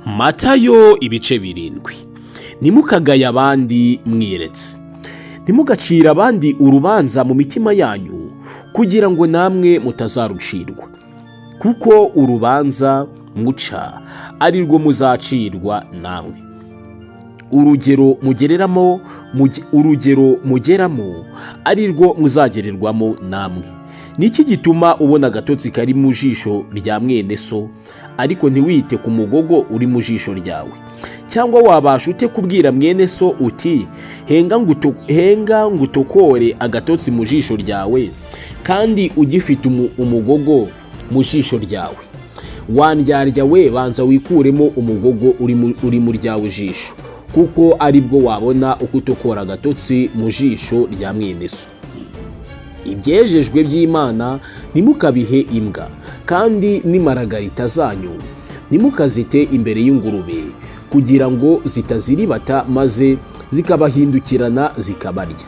Matayo ibice 7. Ntimukagaye abandi mwiretse, ntimugacire abandi urubanza mu mitima yanyu, kugira ngo namwe mutazarucirwa. Kuko urubanza muca ari rwo muzacirwa namwe. Urugero mugeramo ari rwo muzagererwamo namwe. Niki gituma ubona agatotsi kari mu jisho rya mwene so, ariko ntiwite ku mugogo uri mu jisho ryawe? Cyangwa wabasha ute kubwira mwene so uti henga ngutokore agatotsi mu jisho ryawe, kandi ugifite umugogo mu jisho ryawe? Wandyarya we, banza wikuremo umugogo uri mu ryawe jisho, kuko ari bwo wabona uko utokora agatotsi mu jisho rya mwene so. Ibyejejwe by'Imana ntimukabihe imbwa, kandi n'imaragarita zanyu ntimukazite imbere y'ingurube, kugira ngo zitaziribata maze zikabahindukirana zikabarya.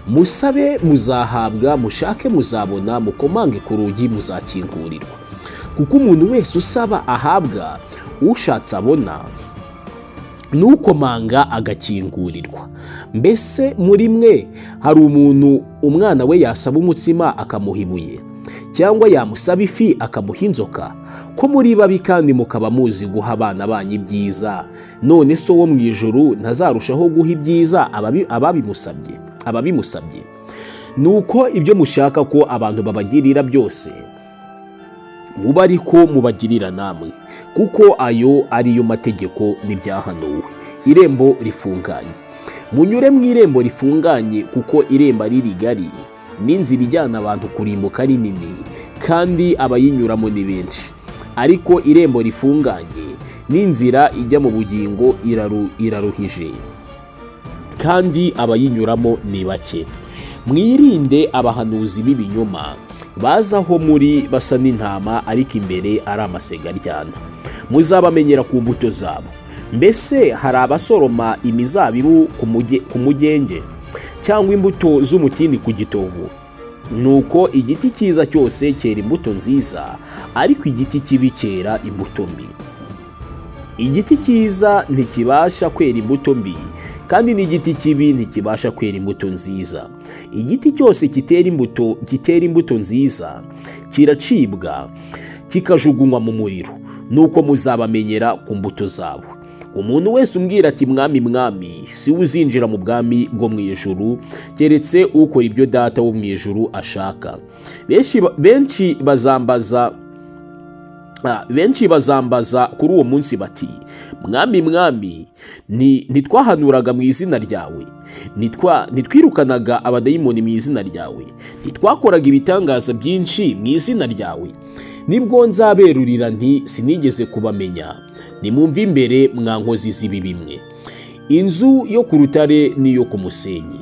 Musabe muzahabwa, mushake muzabona, mukomange ku rugi muzakingurirwa. Kuko umuntu wese usaba ahabwa, ushatse abona, n'ukomanga agakingurirwa. Mbese muri mwe hari umuntu umwana we yasaba umutsima akamuha ibuye, cyangwa yamusaba ifi akamuha inzoka? Ko muri babi kandi mukaba muzi guha abana banyu ibyiza, none so wo mu ijuru ntazarushaho guha ibyiza ababimusabye? Nuko ibyo mushaka ko abantu babagirira byose, muba ariko mubagirira namwe, kuko ayo ariyo mategeko n'ibyahanuwe. Irembo rifunganye. Munyure mu irembo rifunganye, kuko irembo ari rigari n'inzira ijyana abantu kurimbuka ari nini, kandi abayinyuramo ni benshi. Ariko irembo rifunganye n'inzira ijya mu bugingo iraruhije, kandi abayinyuramo ni bake. Mwirinde abahanuzi b'ibinyoma, bazaho muri basa n'intama, ariko imbere ari amasega aryana. Muzabamenyera ku mbuto zabo. Mbese hari abasoroma imizabibu ku mugenge, cyangwa imbuto z'umutini ku gitovu? Nuko igiti cyiza cyose cyera imbuto nziza, ariko igiti kibi cyera imbuto mbi. Igiti cyiza ntikibasha kwera imbuto mbi, kandi n'igiti kibi ntikibasha kwera imbuto nziza. Igiti cyose gitera imbuto nziza kiracibwa kikajugunywa mu muriro. Nuko muzabamenyera ku mbuto zabo. Umuntu wese umbwira ati mwami mwami, si we uzinjira mu bwami bwo mu ijuru, keretse ukora ibyo Data wo mu ijuru ashaka. Benshi bazambaza kuri uwo munsi bati, mwami mwami, ntitwahanuraga mu izina ryawe? Ntitwirukanaga abadayimoni mu izina ryawe? Ntitwakoraga ibitangaza byinshi mu izina ryawe? Nibwo nzaberurira nti, sinigeze kubamenya. Nimumve imbere, mwa nkozi z'ibibi mwe. Inzu yo ku rutare n'iyo ku musenyi.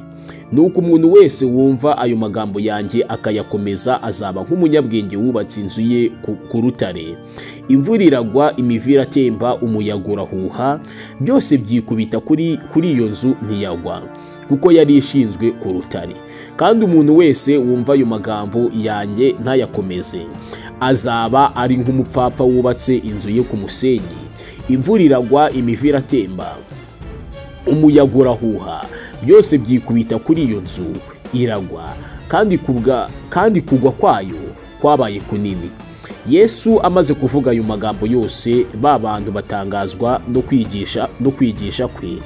Nuko umuntu wese wumva ayo magambo yanjye akayakomeza azaba nk'umunyabwenge wubatse inzu ye ku rutare. Imvura iragwa, imivu iratemba, umuyaga urahuha, byose byikubita kuri iyo nzu ntiyagwa, kuko yari ishinzwe ku rutare. Kandi umuntu wese wumva ayo magambo yanjye ntayakomeze, azaba ari nk'umupfapfa wubatse inzu ye ku musenyi. Imvura iragwa, imivu iratemba, umuyaga urahuha, byose byikubita kuri iyo nzu iragwa, kandi kugwa kwayo kwabaye kunini. Yesu amaze kuvuga ayo magambo yose, ba bantu batangazwa no kwigisha kwe,